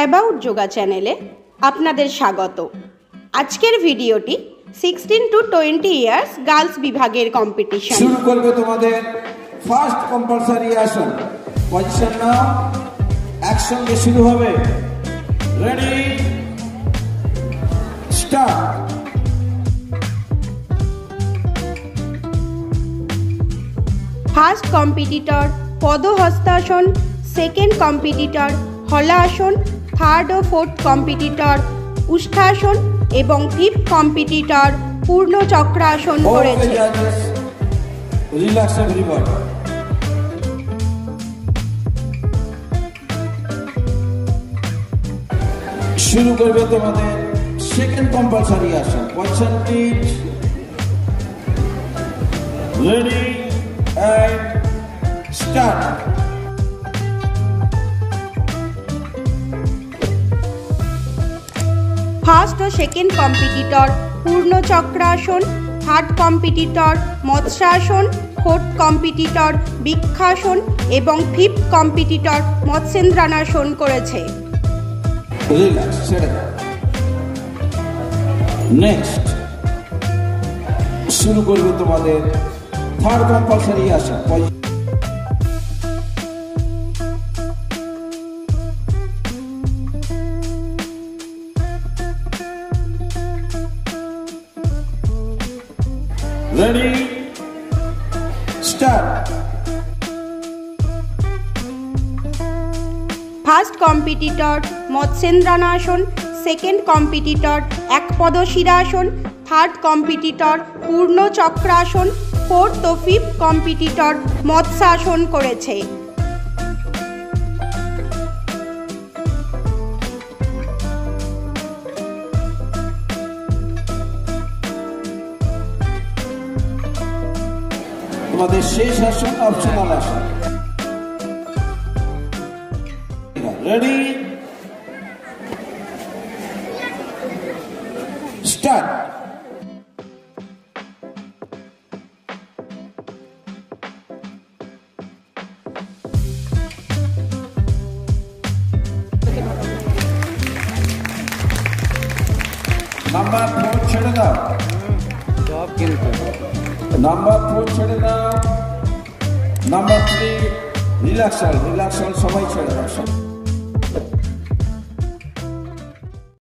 About yoga চ্যানেলে আপনাদের স্বাগত। আজকের ভিডিওটি 16 to 20 ইয়ার্স গার্লস বিভাগের কম্পিটিশন। শুরু করবে তোমাদের ফার্স্ট কম্পালসারি আসন। পজিশন নাও, একসঙ্গে শুরু হবে। Ready, start. ফার্স্ট কম্পিটিটর পদহস্তাসন, সেকেন্ড কম্পিটিটর হলাসন, থার্ড ও ফোর্থ কম্পিটিটর উষ্ঠাসন এবং ফিফথ কম্পিটিটর পূর্ণ চক্রাসন করেছে। Relax everybody. শুরু করবে তোমাদের সেকেন্ড কম্পালসারি আসন। Position please. Ready and start. First ও সেকেন্ড কম্পিটিটর পূর্ণ চক্রাসন, থার্ড কম্পিটিটর মৎস্যাসন, ফোর্থ কম্পিটিটর বৃক্ষাসন এবং ফিফথ কম্পিটিটর মৎস্যেন্দ্রাসন করেছে। রিল্যাক্স, ছেড়ে দাও। নেক্সট শুরু করবে তোমাদের থার্ড কম্পালসারি আসন। Ready, start. ফার্স্ট কম্পিটিটর মৎস্যেন্দ্রাসন, সেকেন্ড কম্পিটিটর একপদশিরাসন, থার্ড কম্পিটিটর পূর্ণ চক্রাসন, ফোর্থ ও ফিফথ কম্পিটিটর মৎস্যাসন করেছে। তোমাদের শেষ আসন অপশনাল আসন। Ready, start. নাম্বার 4 ছেড়ে দাও। সব কিন্তু নাম্বার 4 ছেড়ে দাও। নাম্বার 3 রিল্যাক্স, সবাই ছেড়ে দাও।